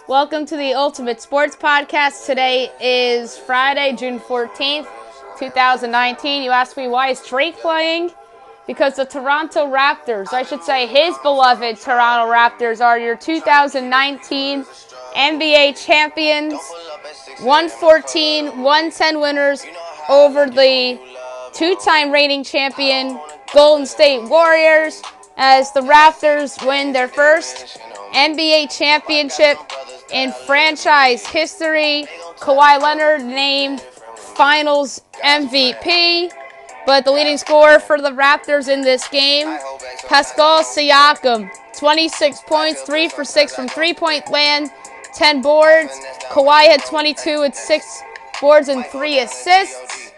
Welcome to the Ultimate Sports Podcast. Today is Friday, June 14th, 2019. You ask me why is Drake playing? Because the Toronto Raptors, I should say his beloved Toronto Raptors, are your 2019 NBA champions. 114-110 winners over the two-time reigning champion Golden State Warriors as the Raptors win their first NBA championship in franchise history. Kawhi Leonard named Finals MVP. But the leading scorer for the Raptors in this game, Pascal Siakam, 26 points, 3 for 6 from three-point land, 10 boards. Kawhi had 22 with 6 boards and 3 assists,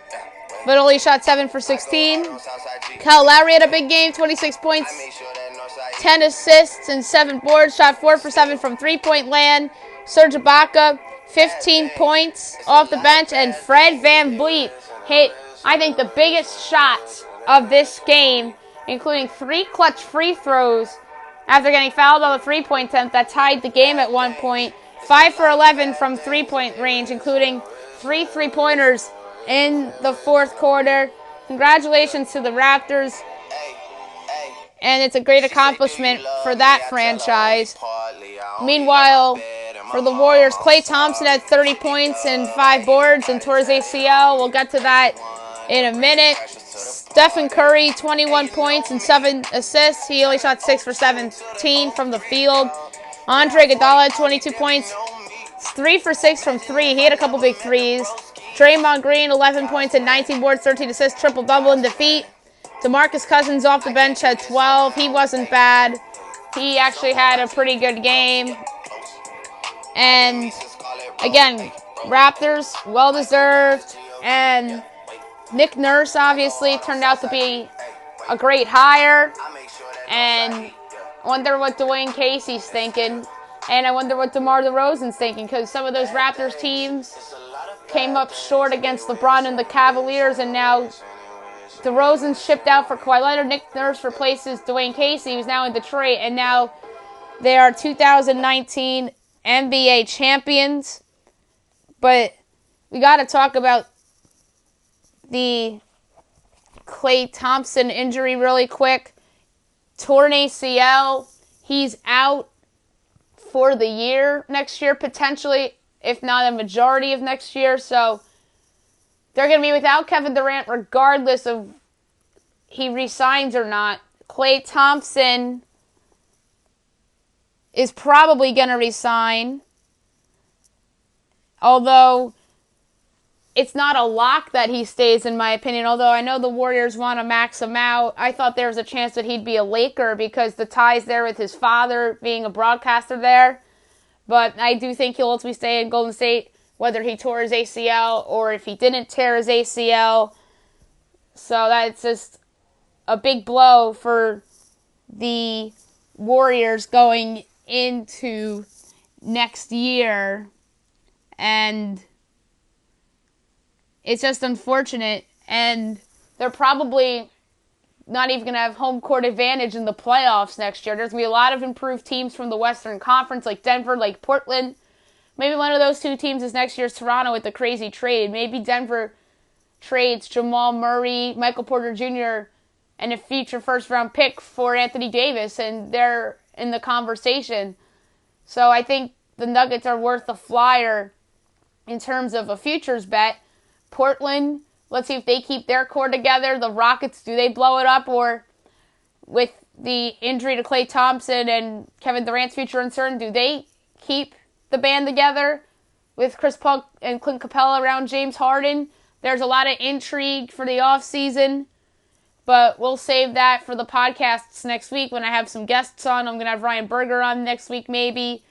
but only shot 7 for 16. Kyle Lowry had a big game, 26 points, 10 assists, and 7 boards, shot 4 for 7 from three-point land. Serge Ibaka, 15 points off the bench, and Fred VanVleet hit, I think, the biggest shots of this game, including 3 clutch free throws after getting fouled on the three-point attempt that tied the game at one point. 5 for 11 from three-point range, including 3 three-pointers in the fourth quarter. Congratulations to the Raptors, and it's a great accomplishment for that franchise. Meanwhile, for the Warriors, Klay Thompson had 30 points and 5 boards and tore his ACL. We'll get to that in a minute. Stephen Curry, 21 points and 7 assists. He only shot 6 for 17 from the field. Andre Iguodala, 22 points, 3 for 6 from 3. He had a couple big threes. Draymond Green, 11 points and 19 boards, 13 assists, triple-double in defeat. DeMarcus Cousins off the bench had 12. He wasn't bad. He actually had a pretty good game. And, again, Raptors, well-deserved. And Nick Nurse, obviously, turned out to be a great hire. And I wonder what Dwayne Casey's thinking. And I wonder what DeMar DeRozan's thinking, because some of those Raptors teams came up short against LeBron and the Cavaliers, and now DeRozan's shipped out for Kawhi Leonard. Nick Nurse replaces Dwayne Casey, who's now in Detroit, and now they are 2019 NBA champions. But we got to talk about the Klay Thompson injury really quick. Torn ACL. He's out for the year next year, potentially, if not a majority of next year. So they're going to be without Kevin Durant regardless of he resigns or not. Klay Thompson is probably going to resign, although it's not a lock that he stays, in my opinion, although I know the Warriors want to max him out. I thought there was a chance that he'd be a Laker because the ties there with his father being a broadcaster there, but I do think he'll ultimately stay in Golden State, whether he tore his ACL or if he didn't tear his ACL. So that's just a big blow for the Warriors going into next year. And it's just unfortunate. And they're probably not even going to have home court advantage in the playoffs next year. There's going to be a lot of improved teams from the Western Conference, like Denver, like Portland. Maybe one of those two teams is next year's Toronto with the crazy trade. Maybe Denver trades Jamal Murray, Michael Porter Jr., and a future first-round pick for Anthony Davis, and they're in the conversation. So I think the Nuggets are worth a flyer in terms of a futures bet. Portland, let's see if they keep their core together. The Rockets, do they blow it up? Or with the injury to Klay Thompson and Kevin Durant's future uncertain, do they keep the band together with Chris Paul and Clint Capella around James Harden? There's a lot of intrigue for the offseason, but we'll save that for the podcasts next week when I have some guests on. I'm going to have Ryan Berger on next week maybe,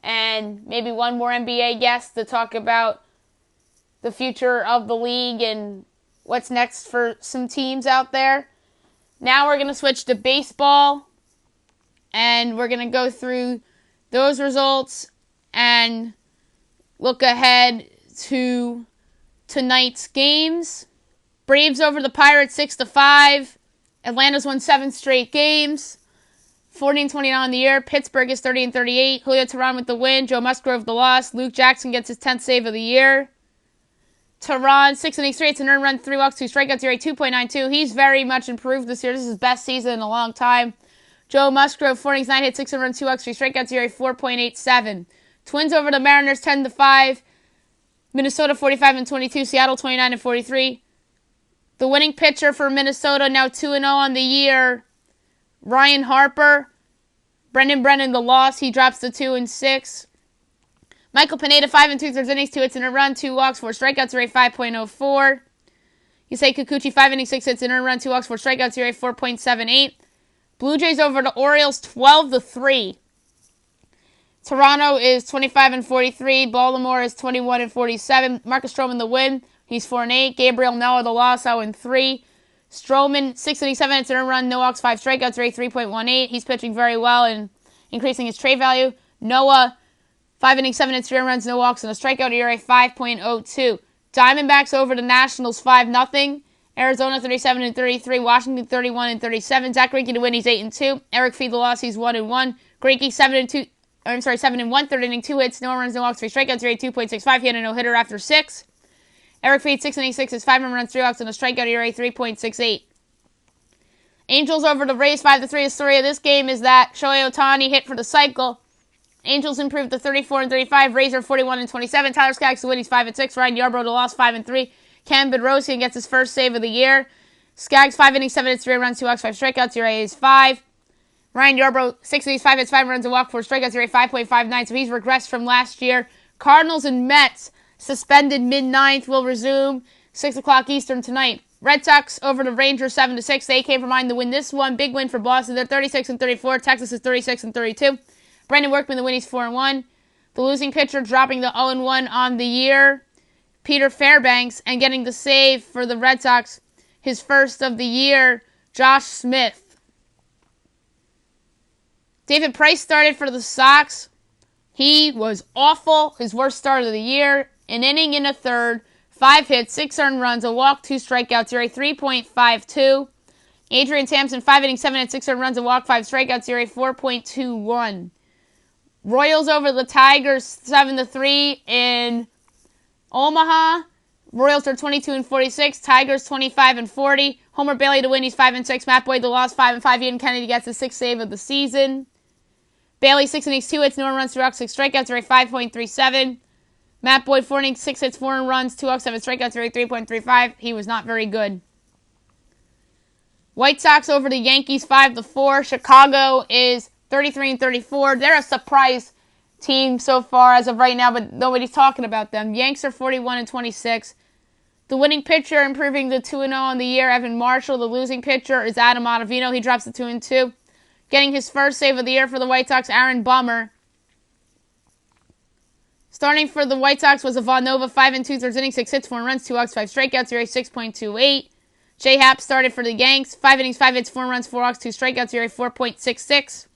and maybe one more NBA guest to talk about the future of the league and what's next for some teams out there. Now we're going to switch to baseball, and we're going to go through those results and look ahead to tonight's games. Braves over the Pirates 6-5. Atlanta's won 7 straight games. 40-29 on the year. Pittsburgh is 30-38. Julio Teheran with the win. Joe Musgrove the loss. Luke Jackson gets his 10th save of the year. Teheran, 6 innings straight, an earned run, 3 walks, 2 strikeouts, ERA 2.92. He's very much improved this year. This is his best season in a long time. Joe Musgrove, 4 innings, 9 hits, 6 earned runs, 2 walks, 3 strikeouts, ERA 4.87. Twins over the Mariners, 10-5. Minnesota, 45-22. Seattle, 29-43. The winning pitcher for Minnesota, now 2-0 on the year, Ryan Harper. Brennan the loss. He drops to 2-6. Michael Pineda, 5 2/3 innings, 2 hits and a run, 2 walks, 4 strikeouts, ERA 5.04. Yusei Kikuchi, 5 innings, 6 hits and a run, 2 walks, 4 strikeouts, ERA 4.78. Blue Jays over the Orioles, 12-3. Toronto is 25-43. Baltimore is 21-47. Marcus Stroman the win. He's 4-8. Gabriel Noah the loss, 0-3. Stroman, 6 innings, 7 hits and a run, no walks, 5 strikeouts, ERA 3.18. He's pitching very well and increasing his trade value. Noah, 5 innings, 7 hits, 3 runs, no walks, and a strikeout, ERA 5.02. Diamondbacks over the Nationals 5-0. Arizona 37-33. Washington 31-37. Zach Greinke to win, he's 8-2. Eric Feed the loss, he's 1-1. Greinke 7-1, third inning, 2 hits, no runs, no walks, 3 strikeouts, ERA 2.65. He had a no-hitter after 6. Eric Feed 6 innings, 6 hits, 5 runs, 3 walks, and a strikeout, ERA 3.68. Angels over the Rays 5-3. The story of this game is that Shohei Ohtani hit for the cycle. Angels improved to 34-35. Rays are 41-27. Tyler Skaggs to win, he's 5-6. Ryan Yarbrough to loss, 5-3. Cam Bedrosian gets his first save of the year. Skaggs 5 innings, 7 hits, 3 runs, 2 walks, 5 strikeouts. ERA is 5. Ryan Yarbrough 6 innings, 5 hits, 5 runs, a walk, 4 strikeouts. ERA 5.59. So he's regressed from last year. Cardinals and Mets suspended mid-9th will resume 6 o'clock Eastern tonight. Red Sox over the Rangers 7-6. They came from behind to win this one. Big win for Boston. They're 36-34. Texas is 36-32. Brandon Workman, the win, he's 4-1. The losing pitcher dropping the 0-1 on the year, Peter Fairbanks, and getting the save for the Red Sox, his first of the year, Josh Smith. David Price started for the Sox. He was awful. His worst start of the year. An inning and a third. 5 hits, 6 earned runs, a walk, 2 strikeouts, ERA 3.52. Adrian Sampson, 5 innings, 7 hits, 6 earned runs, a walk, 5 strikeouts, ERA 4.21. Royals over the Tigers 7-3 in Omaha. Royals are 22-46. Tigers 25-40. Homer Bailey to win, he's 5-6. Matt Boyd the loss, 5-5. Ian Kennedy gets his 6th save of the season. Bailey 6 innings, 2 hits, no runs, 2 walks, 6 strikeouts, ERA 5.37. Matt Boyd 4 innings, 6 hits, 4 runs, 2 walks, 7 strikeouts, ERA 3.35. He was not very good. White Sox over the Yankees 5-4. Chicago is 33-34. They're a surprise team so far as of right now, but nobody's talking about them. Yanks are 41-26. The winning pitcher improving to 2-0 on the year, Evan Marshall. The losing pitcher is Adam Ottavino. He drops to 2-2. Getting his first save of the year for the White Sox, Aaron Bummer. Starting for the White Sox was Ivan Nova, 5 2/3 innings, 6 hits, 4 runs, 2 walks, 5 strikeouts, ERA 6.28. Jay Happ started for the Yanks, 5 innings, 5 hits, 4 runs, 4 walks, 2 strikeouts, ERA 4.66.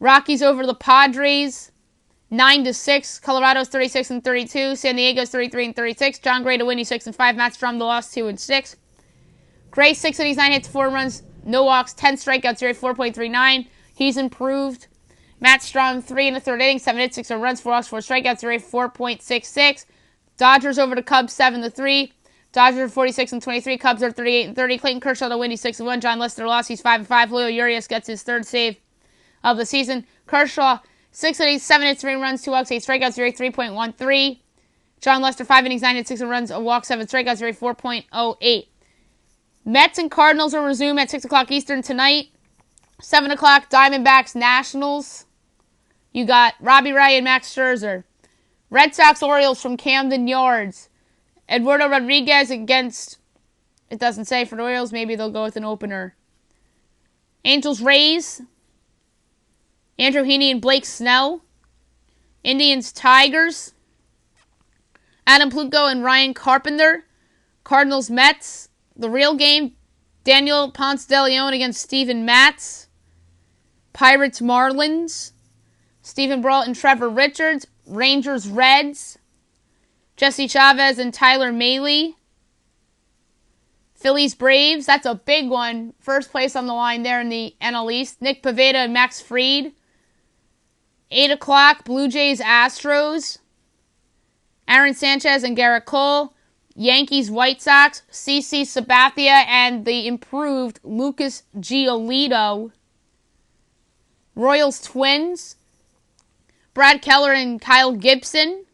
Rockies over the Padres, 9-6. Colorado's 36-32. San Diego's 33-36. John Gray to win, he's 6-5. Matt Strom the loss, 2-6. Gray 6 innings, 9 hits, 4 runs, no walks, 10 strikeouts, ERA 4.39. He's improved. Matt Strom 3 1/3 innings, 7 hits, 6 runs, 4 walks, 4 strikeouts, ERA 4.66. Dodgers over the Cubs 7-3. Dodgers are 46-23. Cubs are 38-30. Clayton Kershaw to win, he's 6-1. John Lester loss, he's 5-5. Julio Urias gets his 3rd save of the season. Kershaw 6 innings, 7 hits, 3 runs, 2 walks, 8 strikeouts, ERA 3.13. John Lester 5 innings, 9 hits, 6 runs, a walk, 7 strikeouts, ERA 4.08. Mets and Cardinals will resume at 6 o'clock Eastern tonight. 7 o'clock, Diamondbacks, Nationals. You got Robbie Ray and Max Scherzer. Red Sox, Orioles from Camden Yards. Eduardo Rodriguez against, it doesn't say for the Orioles, maybe they'll go with an opener. Angels, Rays. Andrew Heaney and Blake Snell. Indians, Tigers. Adam Pluto and Ryan Carpenter. Cardinals, Mets. The real game, Daniel Ponce de Leon against Steven Matz. Pirates, Marlins. Stephen Brault and Trevor Richards. Rangers, Reds. Jesse Chavez and Tyler Mahle. Phillies Braves, that's a big one. First place on the line there in the NL East. Nick Pivetta and Max Fried. 8 o'clock, Blue Jays Astros. Aaron Sanchez and Garrett Cole. Yankees White Sox. CC Sabathia and the improved Lucas Giolito. Royals Twins. Brad Keller and Kyle Gibson.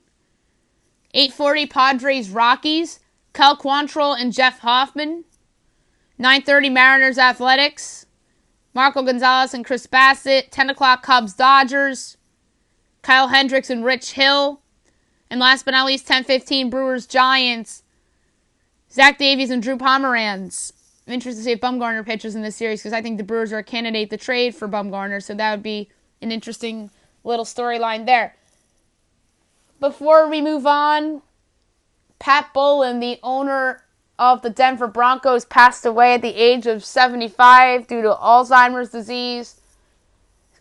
8:40 Padres Rockies. Cal Quantrill and Jeff Hoffman. 9:30 Mariners Athletics. Marco Gonzalez and Chris Bassett. 10 o'clock Cubs Dodgers. Kyle Hendricks and Rich Hill. And last but not least, 10:15 Brewers Giants. Zach Davies and Drew Pomeranz. I'm interested to see if Bumgarner pitches in this series because I think the Brewers are a candidate to trade for Bumgarner, so that would be an interesting little storyline there. Before we move on, Pat Bowlen, the owner of the Denver Broncos, passed away at the age of 75 due to Alzheimer's disease.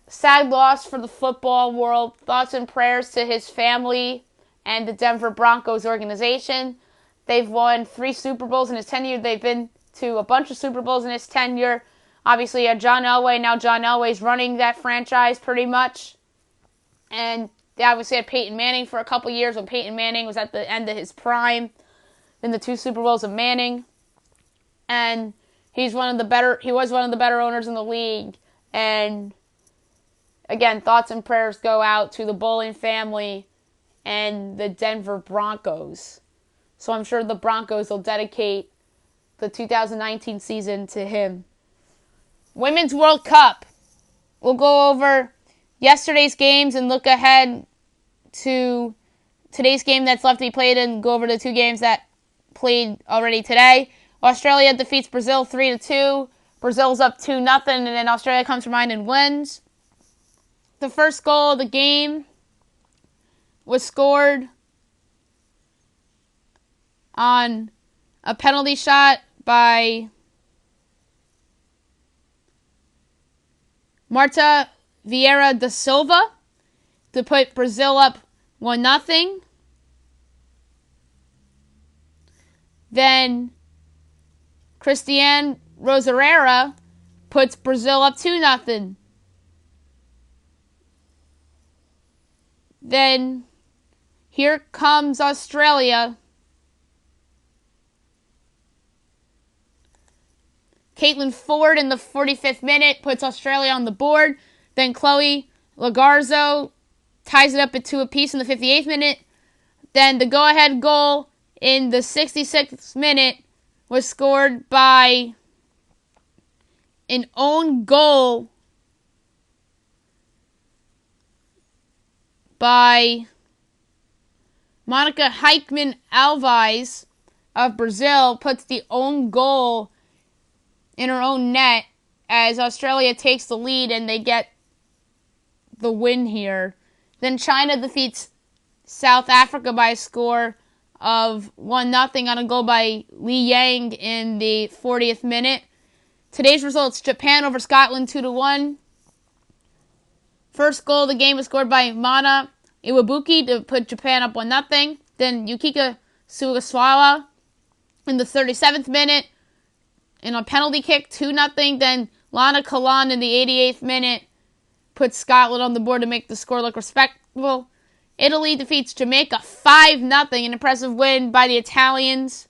Sad loss for the football world. Thoughts and prayers to his family and the Denver Broncos organization. They've won 3 Super Bowls in his tenure. They've been to a bunch of Super Bowls in his tenure. Obviously, you had John Elway. Now John Elway's running that franchise pretty much. And they obviously had Peyton Manning for a couple years when Peyton Manning was at the end of his prime in the 2 Super Bowls of Manning. And he was one of the better owners in the league. And again, thoughts and prayers go out to the Bowlen family and the Denver Broncos. So I'm sure the Broncos will dedicate the 2019 season to him. Women's World Cup. We'll go over yesterday's games and look ahead to today's game that's left to be played and go over the 2 games that played already today. Australia defeats Brazil 3-2. Brazil's up 2-0, and then Australia comes from behind and wins. The first goal of the game was scored on a penalty shot by Marta Vieira da Silva to put Brazil up 1-0. Then Cristiane Rosarera puts Brazil up 2-0. Then here comes Australia. Caitlin Ford in the 45th minute puts Australia on the board. Then Chloe Lagarzo ties it up at 2 apiece in the 58th minute. Then the go-ahead goal in the 66th minute was scored by an own goal by Monica Heikkinen Alves of Brazil. Puts the own goal in her own net as Australia takes the lead and they get the win here. Then China defeats South Africa by a score of 1-0 on a goal by Li Yang in the 40th minute. Today's results: Japan over Scotland 2-1. First goal of the game was scored by Mana Iwabuki to put Japan up 1-0. Then Yukika Sugasawa in the 37th minute in a penalty kick, 2-0. Then Lana Kalan in the 88th minute puts Scotland on the board to make the score look respectable. Italy defeats Jamaica 5-0, an impressive win by the Italians.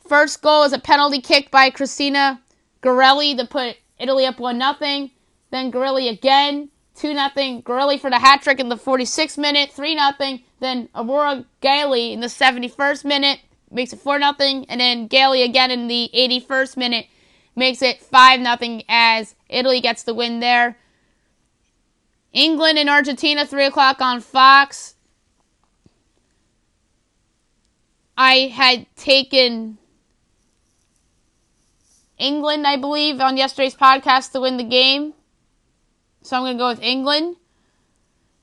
First goal is a penalty kick by Cristina Garelli to put Italy up 1-0. Then Garelli again, 2-0. Garelli for the hat-trick in the 46th minute, 3-0. Then Aurora Gailey in the 71st minute makes it 4-0. And then Gailey again in the 81st minute makes it 5-0 as Italy gets the win there. England and Argentina, 3 o'clock on Fox. I had taken England, I believe, on yesterday's podcast to win the game. So I'm going to go with England.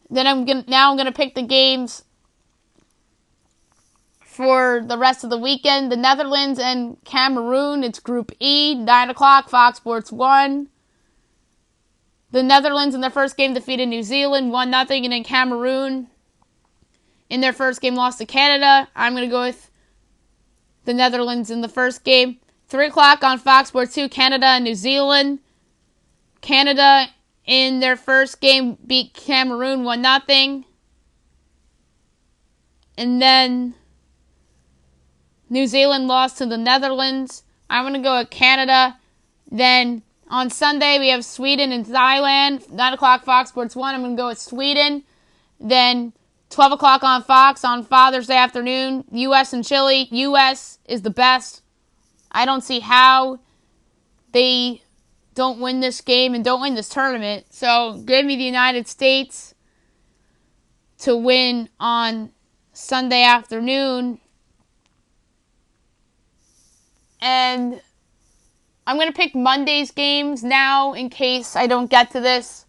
Then I'm going to pick the games for the rest of the weekend. The Netherlands and Cameroon, it's Group E, 9 o'clock, Fox Sports 1. The Netherlands in their first game defeated New Zealand 1-0, and then Cameroon in their first game lost to Canada. I'm going to go with the Netherlands in the first game. 3 o'clock on Fox Sports 2, Canada and New Zealand. Canada in their first game beat Cameroon 1-0. And then New Zealand lost to the Netherlands. I'm going to go with Canada. Then on Sunday, we have Sweden and Thailand. 9 o'clock, Fox Sports 1. I'm going to go with Sweden. Then 12 o'clock on Fox on Father's Day afternoon, U.S. and Chile. U.S. is the best. I don't see how they don't win this game and don't win this tournament. So give me the United States to win on Sunday afternoon. And I'm going to pick Monday's games now in case I don't get to this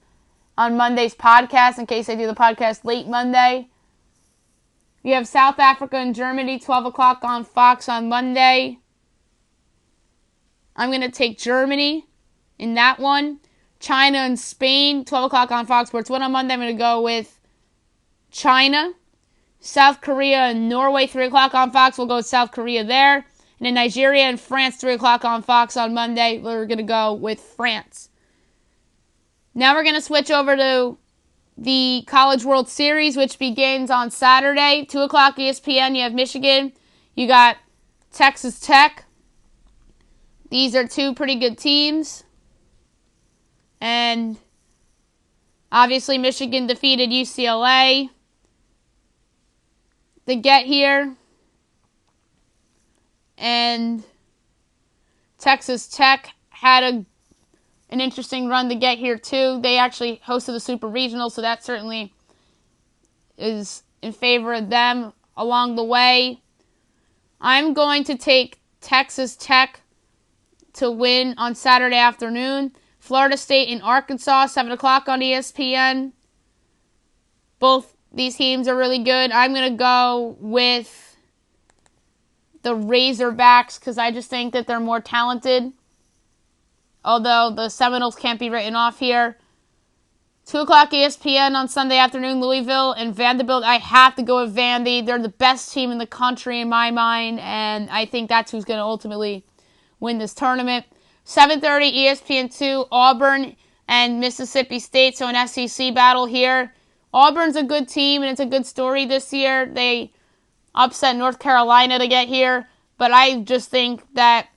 on Monday's podcast, in case I do the podcast late Monday. We have South Africa and Germany, 12 o'clock on Fox on Monday. I'm going to take Germany in that one. China and Spain, 12 o'clock on Fox Sports 1 on Monday. I'm going to go with China. South Korea and Norway, 3 o'clock on Fox. We'll go with South Korea there. And then Nigeria and France, 3 o'clock on Fox on Monday. We're going to go with France. Now we're going to switch over to the College World Series, which begins on Saturday. 2 o'clock ESPN, you have Michigan. You got Texas Tech. These are two pretty good teams. And obviously Michigan defeated UCLA to get here. And Texas Tech had an interesting run to get here too. They actually hosted the Super Regional, so that certainly is in favor of them along the way. I'm going to take Texas Tech to win on Saturday afternoon. Florida State and Arkansas, 7 o'clock on ESPN. Both these teams are really good. I'm going to go with the Razorbacks because I just think that they're more talented. Although the Seminoles can't be written off here. 2 o'clock ESPN on Sunday afternoon, Louisville and Vanderbilt. I have to go with Vandy. They're the best team in the country in my mind, and I think that's who's going to ultimately win this tournament. 7:30 ESPN2, Auburn and Mississippi State, so an SEC battle here. Auburn's a good team, and it's a good story this year. They upset North Carolina to get here, but I just think that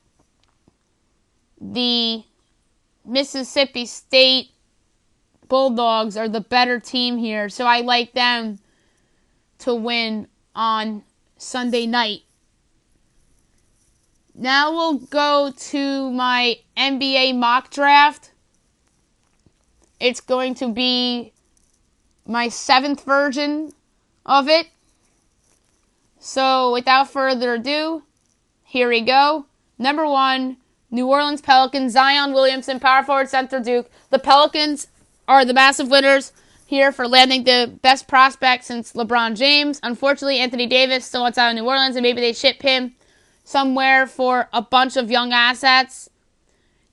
the Mississippi State Bulldogs are the better team here, so I like them to win on Sunday night. Now we'll go to my NBA mock draft. It's going to be my 7th version of it. So without further ado, here we go. Number 1, New Orleans Pelicans, Zion Williamson, power forward, center, Duke. The Pelicans are the massive winners here for landing the best prospect since LeBron James. Unfortunately, Anthony Davis still outside of New Orleans, and maybe they ship him somewhere for a bunch of young assets.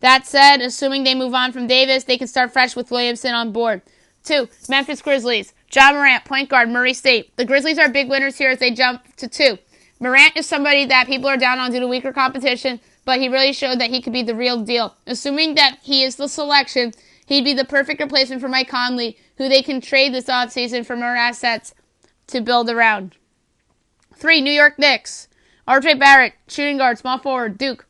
That said, assuming they move on from Davis, they can start fresh with Williamson on board. 2, Memphis Grizzlies, Ja Morant, point guard, Murray State. The Grizzlies are big winners here as they jump to 2. Morant is somebody that people are down on due to weaker competition, but he really showed that he could be the real deal. Assuming that he is the selection, he'd be the perfect replacement for Mike Conley, who they can trade this offseason for more assets to build around. 3, New York Knicks, RJ Barrett, shooting guard, small forward, Duke.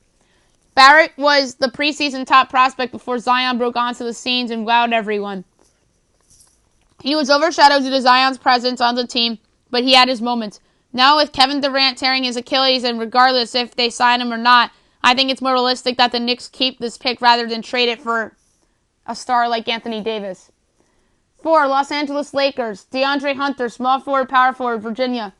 Barrett was the preseason top prospect before Zion broke onto the scenes and wowed everyone. He was overshadowed due to Zion's presence on the team, but he had his moments. Now with Kevin Durant tearing his Achilles, and regardless if they sign him or not, I think it's more realistic that the Knicks keep this pick rather than trade it for a star like Anthony Davis. 4, Los Angeles Lakers, DeAndre Hunter, small forward, power forward, Virginia.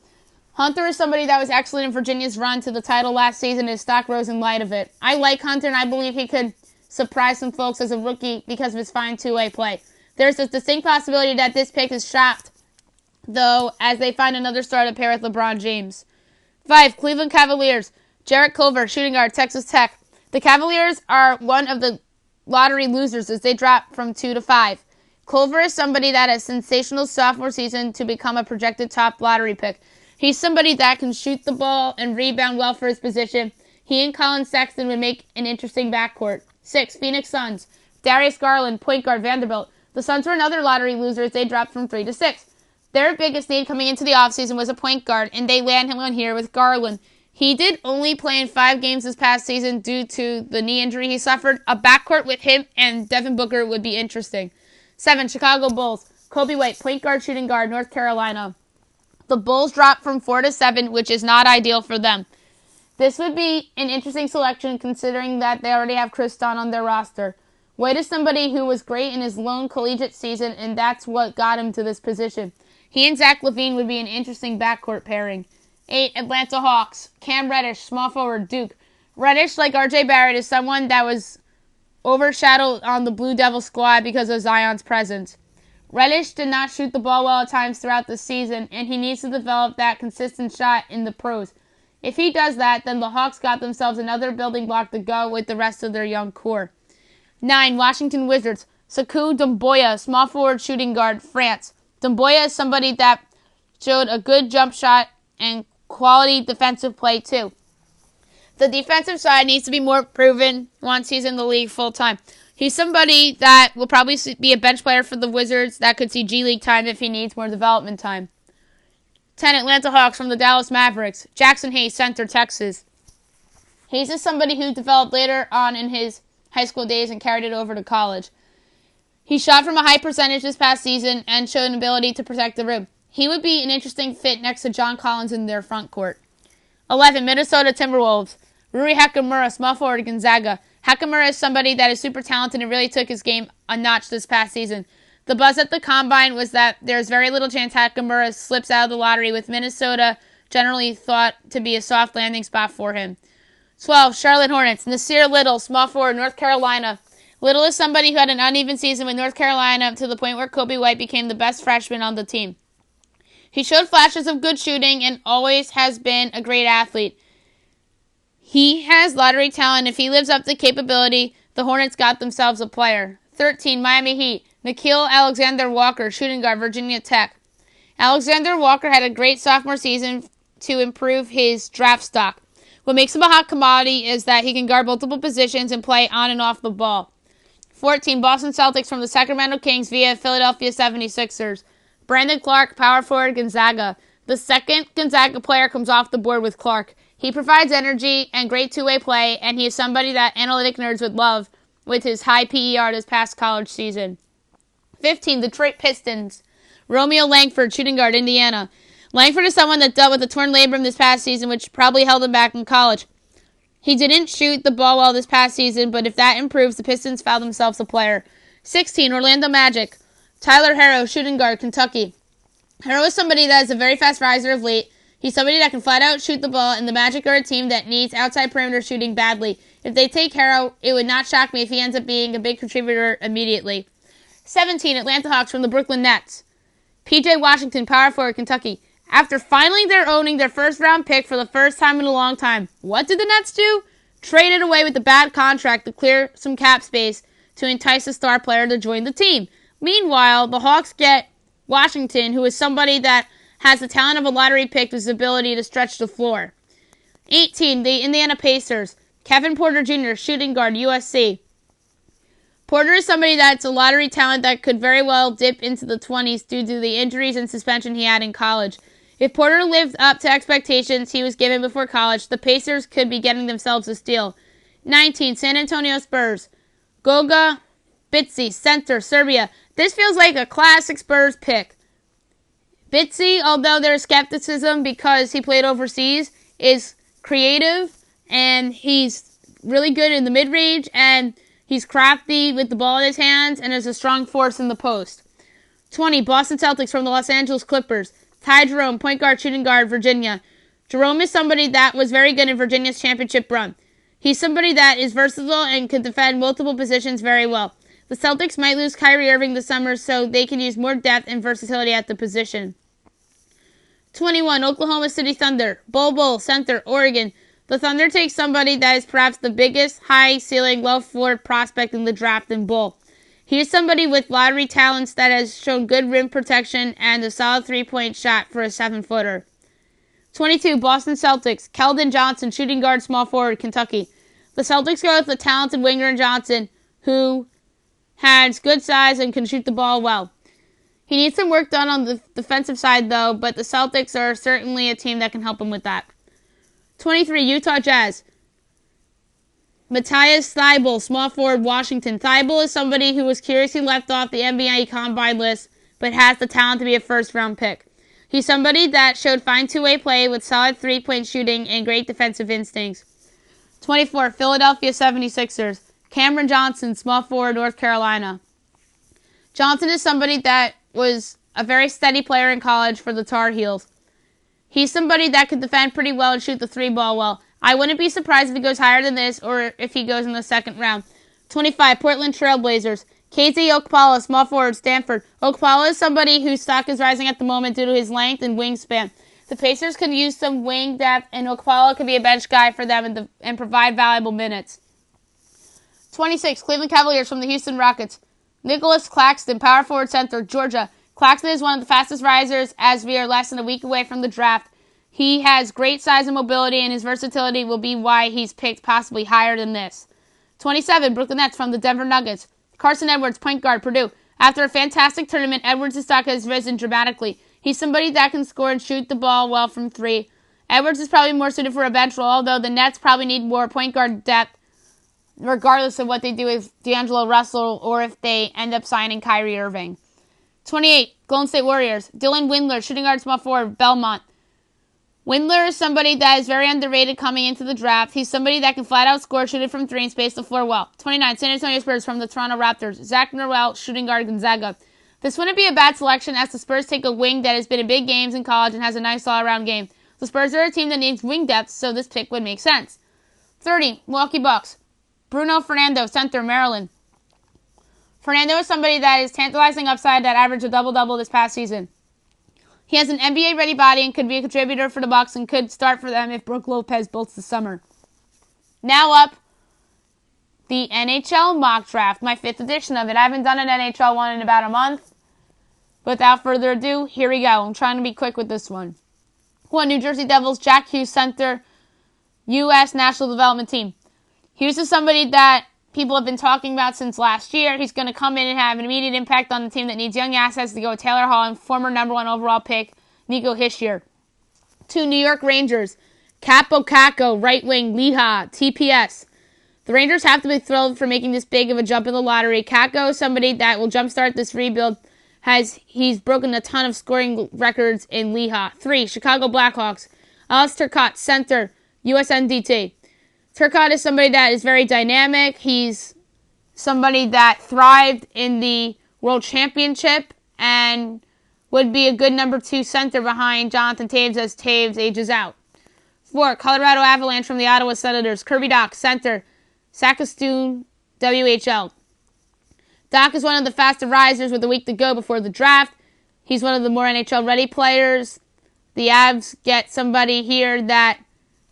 Hunter is somebody that was excellent in Virginia's run to the title last season. His stock rose in light of it. I like Hunter, and I believe he could surprise some folks as a rookie because of his fine two-way play. There's a distinct possibility that this pick is shopped, though, as they find another star to pair with LeBron James. 5, Cleveland Cavaliers, Jarrett Culver, shooting guard, Texas Tech. The Cavaliers are one of the lottery losers as they drop from 2 to 5. Culver is somebody that has sensational sophomore season to become a projected top lottery pick. He's somebody that can shoot the ball and rebound well for his position. He and Colin Sexton would make an interesting backcourt. 6. Phoenix Suns. Darius Garland, point guard, Vanderbilt. The Suns were another lottery loser as they dropped from 3 to 6. Their biggest need coming into the offseason was a point guard, and they land him on here with Garland. He did only play in 5 games this past season due to the knee injury he suffered. A backcourt with him and Devin Booker would be interesting. 7. Chicago Bulls. Kobe White, point guard, shooting guard, North Carolina. The Bulls dropped from 4 to 7, which is not ideal for them. This would be an interesting selection considering that they already have Chris Dunn on their roster. White is somebody who was great in his lone collegiate season, and that's what got him to this position. He and Zach LaVine would be an interesting backcourt pairing. 8. Atlanta Hawks. Cam Reddish, small forward, Duke. Reddish, like RJ Barrett, is someone that was overshadowed on the Blue Devil squad because of Zion's presence. Reddish did not shoot the ball well at times throughout the season, and he needs to develop that consistent shot in the pros. If he does that, then the Hawks got themselves another building block to go with the rest of their young core. 9. Washington Wizards. Sekou Doumbouya, small forward, shooting guard, France. Doumbouya is somebody that showed a good jump shot and quality defensive play too. The defensive side needs to be more proven once he's in the league full time. He's somebody that will probably be a bench player for the Wizards that could see G League time if he needs more development time. 10. Atlanta Hawks from the Dallas Mavericks. Jackson Hayes, center, Texas. Hayes is somebody who developed later on in his high school days and carried it over to college. He shot from a high percentage this past season and showed an ability to protect the rim. He would be an interesting fit next to John Collins in their front court. 11. Minnesota Timberwolves. Rui Hachimura, small forward, Gonzaga. Hachimura is somebody that is super talented and really took his game a notch this past season. The buzz at the Combine was that there's very little chance Hachimura slips out of the lottery, with Minnesota generally thought to be a soft landing spot for him. 12. Charlotte Hornets. Nasir Little, small forward, North Carolina. Little is somebody who had an uneven season with North Carolina to the point where Kobe White became the best freshman on the team. He showed flashes of good shooting and always has been a great athlete. He has lottery talent. If he lives up to capability, the Hornets got themselves a player. 13. Miami Heat. Nickeil Alexander-Walker, shooting guard, Virginia Tech. Alexander-Walker had a great sophomore season to improve his draft stock. What makes him a hot commodity is that he can guard multiple positions and play on and off the ball. 14. Boston Celtics from the Sacramento Kings via Philadelphia 76ers. Brandon Clark, power forward, Gonzaga. The second Gonzaga player comes off the board with Clark. He provides energy and great two-way play, and he is somebody that analytic nerds would love with his high PER this past college season. 15. Detroit Pistons. Romeo Langford, shooting guard, Indiana. Langford is someone that dealt with a torn labrum this past season, which probably held him back in college. He didn't shoot the ball well this past season, but if that improves, the Pistons found themselves a player. 16. Orlando Magic. Tyler Herro, shooting guard, Kentucky. Herro is somebody that is a very fast riser of late. He's somebody that can flat out shoot the ball, and the Magic are a team that needs outside perimeter shooting badly. If they take Herro, it would not shock me if he ends up being a big contributor immediately. 17. Atlanta Hawks from the Brooklyn Nets. P.J. Washington, power forward, Kentucky. After finally owning their first-round pick for the first time in a long time, what did the Nets do? Traded away with a bad contract to clear some cap space to entice a star player to join the team. Meanwhile, the Hawks get Washington, who is somebody that has the talent of a lottery pick with his ability to stretch the floor. 18. The Indiana Pacers. Kevin Porter Jr., shooting guard, USC. Porter is somebody that's a lottery talent that could very well dip into the 20s due to the injuries and suspension he had in college. If Porter lived up to expectations he was given before college, the Pacers could be getting themselves a steal. 19. San Antonio Spurs. Goga Bitsi, center, Serbia. This feels like a classic Spurs pick. Bitsi, although there's skepticism because he played overseas, is creative and he's really good in the mid-range and he's crafty with the ball in his hands and is a strong force in the post. 20. Boston Celtics from the Los Angeles Clippers. Ty Jerome, point guard, shooting guard, Virginia. Jerome is somebody that was very good in Virginia's championship run. He's somebody that is versatile and can defend multiple positions very well. The Celtics might lose Kyrie Irving this summer, so they can use more depth and versatility at the position. 21. Oklahoma City Thunder. Bol, center, Oregon. The Thunder take somebody that is perhaps the biggest high-ceiling, low-floor prospect in the draft in Bol. He is somebody with lottery talents that has shown good rim protection and a solid three-point shot for a 7-footer. 22, Boston Celtics. Keldon Johnson, shooting guard, small forward, Kentucky. The Celtics go with the talented winger in Johnson, who has good size and can shoot the ball well. He needs some work done on the defensive side, though, but the Celtics are certainly a team that can help him with that. 23, Utah Jazz. Matthias Thybulle, small forward, Washington. Thybulle is somebody who was curiously left off the NBA Combine list, but has the talent to be a first-round pick. He's somebody that showed fine two-way play with solid three-point shooting and great defensive instincts. 24, Philadelphia 76ers. Cameron Johnson, small forward, North Carolina. Johnson is somebody that was a very steady player in college for the Tar Heels. He's somebody that could defend pretty well and shoot the three ball well. I wouldn't be surprised if he goes higher than this or if he goes in the second round. 25, Portland Trailblazers. KZ Okpala, small forward, Stanford. Okpala is somebody whose stock is rising at the moment due to his length and wingspan. The Pacers could use some wing depth, and Okpala could be a bench guy for them and provide valuable minutes. 26, Cleveland Cavaliers from the Houston Rockets. Nicholas Claxton, power forward, center, Georgia. Claxton is one of the fastest risers as we are less than a week away from the draft. He has great size and mobility, and his versatility will be why he's picked possibly higher than this. 27, Brooklyn Nets from the Denver Nuggets. Carson Edwards, point guard, Purdue. After a fantastic tournament, Edwards' stock has risen dramatically. He's somebody that can score and shoot the ball well from three. Edwards is probably more suited for a bench role, although the Nets probably need more point guard depth, regardless of what they do with D'Angelo Russell or if they end up signing Kyrie Irving. 28, Golden State Warriors. Dylan Windler, shooting guard, small forward, Belmont. Windler is somebody that is very underrated coming into the draft. He's somebody that can flat out score, shoot it from three, and space the floor well. 29, San Antonio Spurs from the Toronto Raptors. Zach Norwell, shooting guard, Gonzaga. This wouldn't be a bad selection as the Spurs take a wing that has been in big games in college and has a nice all-around game. The Spurs are a team that needs wing depth, so this pick would make sense. 30, Milwaukee Bucks. Bruno Fernando, center, Maryland. Fernando is somebody that is tantalizing upside that averaged a double-double this past season. He has an NBA-ready body and could be a contributor for the Bucks and could start for them if Brook Lopez bolts this summer. Now up, the NHL mock draft, my 5th edition of it. I haven't done an NHL one in about a month. Without further ado, here we go. I'm trying to be quick with this one. 1, New Jersey Devils, Jack Hughes, center, U.S. National Development Team. Hughes is somebody that people have been talking about since last year. He's going to come in and have an immediate impact on the team that needs young assets to go with Taylor Hall and former number 1 overall pick, Nico Hischier. 2, New York Rangers. Capo Caco, right wing, Lehigh, TPS. The Rangers have to be thrilled for making this big of a jump in the lottery. Caco is somebody that will jumpstart this rebuild. He's broken a ton of scoring records in Lehigh. 3, Chicago Blackhawks. Alex Turcotte, center, USNDT. Turcotte is somebody that is very dynamic. He's somebody that thrived in the World Championship and would be a good number 2 center behind Jonathan Toews as Toews ages out. 4, Colorado Avalanche from the Ottawa Senators. Kirby Dach, center, Saskatoon, WHL. Dach is one of the faster risers with a week to go before the draft. He's one of the more NHL-ready players. The Avs get somebody here that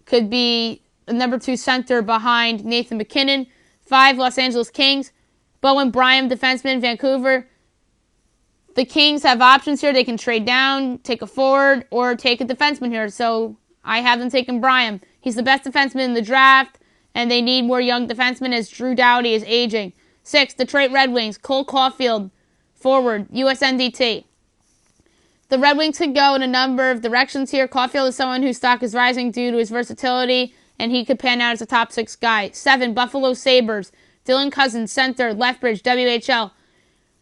could be the number 2 center behind Nathan McKinnon. 5, Los Angeles Kings. Bowen Bryant, defenseman, Vancouver. The Kings have options here. They can trade down, take a forward, or take a defenseman here. So I have them taking Bryant. He's the best defenseman in the draft, and they need more young defensemen as Drew Doughty is aging. 6, Detroit Red Wings. Cole Caulfield, forward, USNDT. The Red Wings could go in a number of directions here. Caulfield is someone whose stock is rising due to his versatility, and he could pan out as a top 6 guy. 7, Buffalo Sabres. Dylan Cousins, center, Lethbridge, WHL.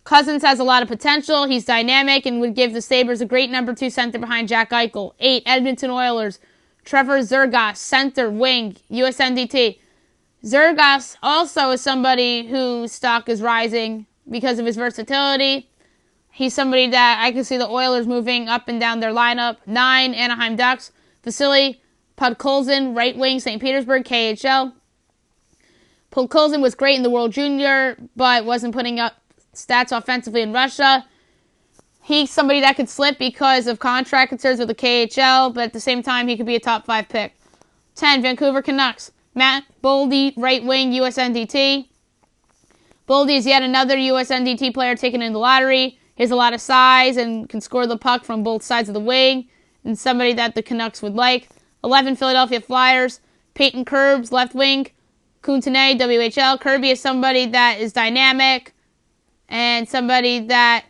Cousins has a lot of potential. He's dynamic and would give the Sabres a great number 2 center behind Jack Eichel. 8, Edmonton Oilers. Trevor Zergas, center, wing, USNDT. Zergas also is somebody whose stock is rising because of his versatility. He's somebody that I can see the Oilers moving up and down their lineup. 9, Anaheim Ducks. Vasily Podkolzin, right wing, St. Petersburg, KHL. Podkolzin was great in the World Junior, but wasn't putting up stats offensively in Russia. He's somebody that could slip because of contract concerns with the KHL, but at the same time, he could be a top 5 pick. 10, Vancouver Canucks. Matt Boldy, right wing, USNDT. Boldy is yet another USNDT player taken in the lottery. He has a lot of size and can score the puck from both sides of the wing. and somebody that the Canucks would like. 11, Philadelphia Flyers, Peyton Kerbs, left wing. Kuntane, WHL. Kirby is somebody that is dynamic and somebody that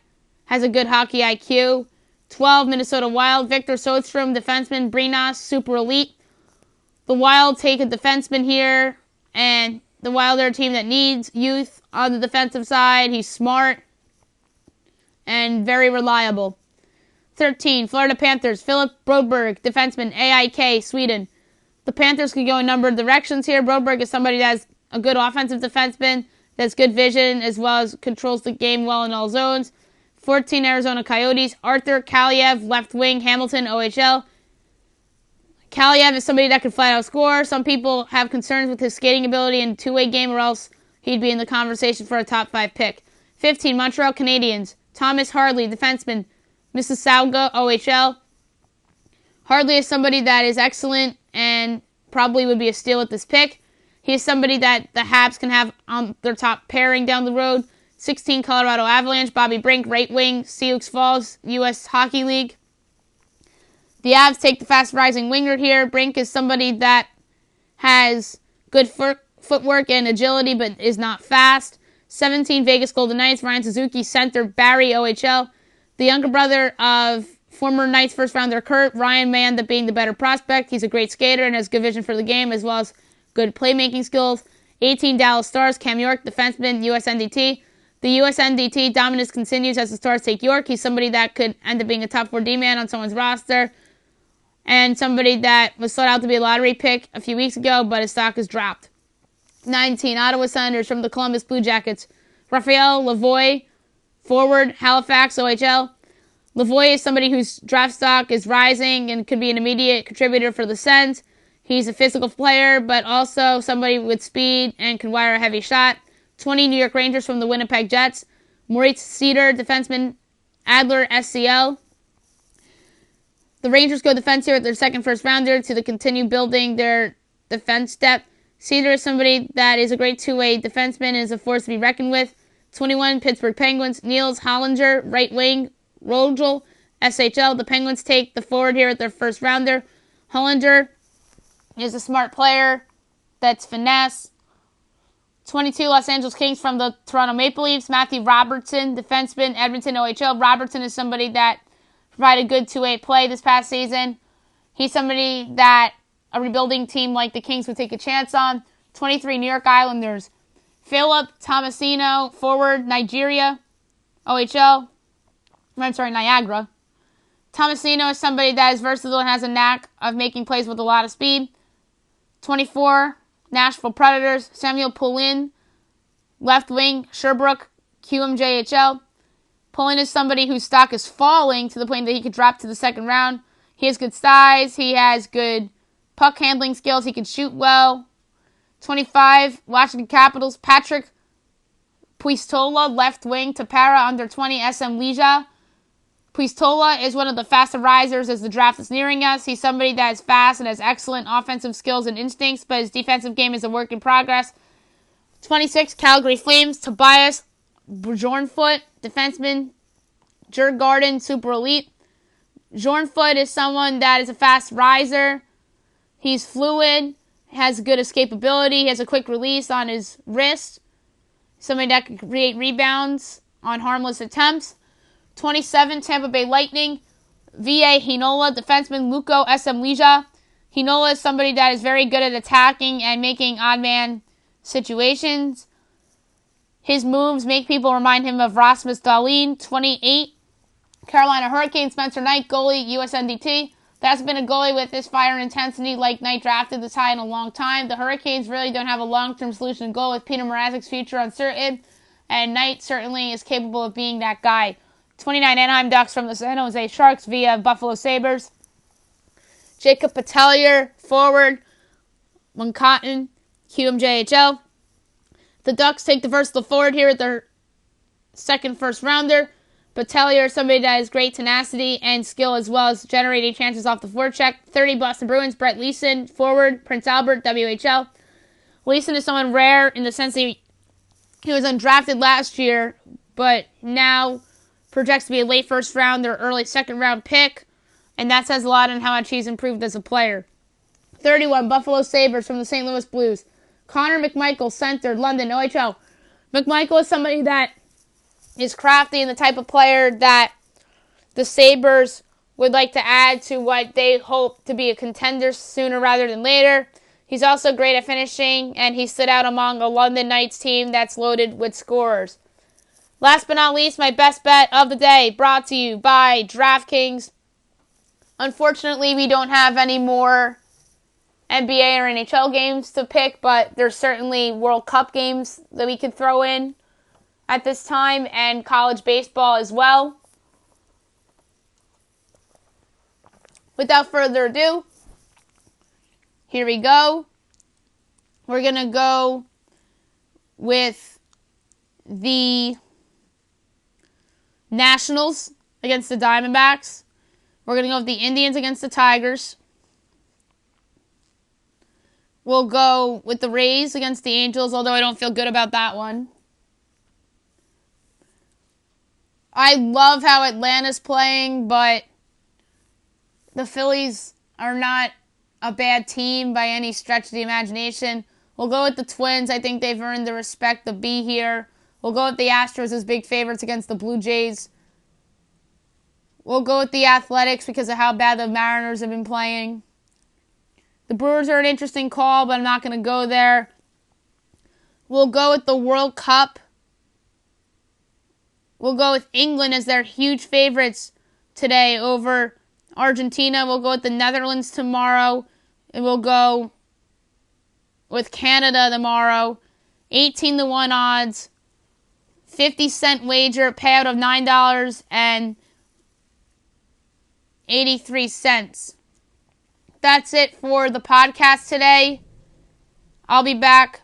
has a good hockey IQ. 12, Minnesota Wild, Victor Soderstrom, defenseman. Brinas, super elite. The Wild take a defenseman here, and the Wild are a team that needs youth on the defensive side. He's smart and very reliable. 13, Florida Panthers, Philip Broberg, defenseman, AIK, Sweden. The Panthers can go a number of directions here. Broberg is somebody that has a good offensive defenseman, that's good vision, as well as controls the game well in all zones. 14, Arizona Coyotes, Arthur Kaliev, left wing, Hamilton, OHL. Kaliev is somebody that can flat out score. Some people have concerns with his skating ability in two-way game, or else he'd be in the conversation for a top 5 pick. 15, Montreal Canadiens, Thomas Harley, defenseman, Mississauga, OHL. Harley is somebody that is excellent and probably would be a steal at this pick. He is somebody that the Habs can have on their top pairing down the road. 16, Colorado Avalanche, Bobby Brink, right wing, Sioux Falls, U.S. Hockey League. The Avs take the fast-rising winger here. Brink is somebody that has good footwork and agility, but is not fast. 17, Vegas Golden Knights, Ryan Suzuki, center, Barrie, OHL. The younger brother of former Knights first-rounder Kurt, Ryan may end up being the better prospect. He's a great skater and has good vision for the game, as well as good playmaking skills. 18, Dallas Stars, Cam York, defenseman, USNDT. The USNDT dominance continues as the Stars take York. He's somebody that could end up being a top 4 D-man on someone's roster, and somebody that was sought out to be a lottery pick a few weeks ago, but his stock has dropped. 19, Ottawa Senators from the Columbus Blue Jackets, Raphael Lavoie, forward, Halifax, OHL. Lavoie is somebody whose draft stock is rising and could be an immediate contributor for the Sens. He's a physical player, but also somebody with speed and can wire a heavy shot. 20, New York Rangers from the Winnipeg Jets, Moritz Seider, defenseman, Adler, SCL. The Rangers go defense here with their second first-rounder to continue building their defense depth. Seider is somebody that is a great two-way defenseman and is a force to be reckoned with. 21, Pittsburgh Penguins, Niels Hollinger, right wing, Rogel, SHL. The Penguins take the forward here at their first-rounder. Hollinger is a smart player that's finesse. 22, Los Angeles Kings from the Toronto Maple Leafs, Matthew Robertson, defenseman, Edmonton, OHL. Robertson is somebody that provided good two-way play this past season. He's somebody that a rebuilding team like the Kings would take a chance on. 23, New York Islanders, Philip Tomasino, forward, Niagara, OHL. Niagara. Tomasino is somebody that is versatile and has a knack of making plays with a lot of speed. 24, Nashville Predators, Samuel Poulin, left wing, Sherbrooke, QMJHL. Poulin is somebody whose stock is falling to the point that he could drop to the second round. He has good size. He has good puck handling skills. He can shoot well. 25, Washington Capitals, Patrick Puistola, left wing, Tapara, under 20, SM Legia. Puistola is one of the faster risers as the draft is nearing us. He's somebody that is fast and has excellent offensive skills and instincts, but his defensive game is a work in progress. 26, Calgary Flames, Tobias Bjornfoot, defenseman, Djurgården, super elite. Bjornfoot is someone that is a fast riser. He's fluid, has good escapability, he has a quick release on his wrist. Somebody that can create rebounds on harmless attempts. 27, Tampa Bay Lightning, V.A. Heinola, defenseman, Luko SM Legia. Heinola is somebody that is very good at attacking and making odd man situations. His moves make people remind him of Rasmus Dahlin. 28, Carolina Hurricanes, Spencer Knight, goalie, USNDT. That's been a goalie with this fire and intensity like Knight drafted this high in a long time. The Hurricanes really don't have a long-term solution to goal with Peter Mrazek's future uncertain, and Knight certainly is capable of being that guy. 29, Anaheim Ducks from the San Jose Sharks via Buffalo Sabres. Jacob Patellier, forward, Muncaton, QMJHL. The Ducks take the versatile forward here at their second first-rounder. Patellier is somebody that has great tenacity and skill as well as generating chances off the forecheck. 30, Boston Bruins, Brett Leeson, forward, Prince Albert, WHL. Leeson is someone rare in the sense that he was undrafted last year, but now projects to be a late first round or early second round pick, and that says a lot on how much he's improved as a player. 31, Buffalo Sabres from the St. Louis Blues. Connor McMichael, center, London, OHL. McMichael is somebody that is crafty and the type of player that the Sabres would like to add to what they hope to be a contender sooner rather than later. He's also great at finishing, and he stood out among a London Knights team that's loaded with scorers. Last but not least, my best bet of the day, brought to you by DraftKings. Unfortunately, we don't have any more NBA or NHL games to pick, but there's certainly World Cup games that we could throw in at this time, and college baseball as well. Without further ado, here we go. We're going to go with the Nationals against the Diamondbacks. We're going to go with the Indians against the Tigers. We'll go with the Rays against the Angels, although I don't feel good about that one. I love how Atlanta's playing, but the Phillies are not a bad team by any stretch of the imagination. We'll go with the Twins. I think they've earned the respect to be here. We'll go with the Astros as big favorites against the Blue Jays. We'll go with the Athletics because of how bad the Mariners have been playing. The Brewers are an interesting call, but I'm not going to go there. We'll go with the World Cup. We'll go with England as their huge favorites today over Argentina. We'll go with the Netherlands tomorrow. And we'll go with Canada tomorrow. 18-1 odds. 50-cent wager. Payout of $9.83. That's it for the podcast today. I'll be back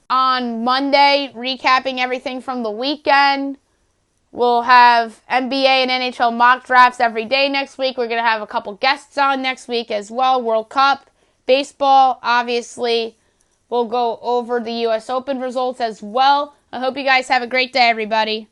on Monday recapping everything from the weekend. We'll have NBA and NHL mock drafts every day next week. We're going to have a couple guests on next week as well. World Cup, baseball, obviously. We'll go over the U.S. Open results as well. I hope you guys have a great day, everybody.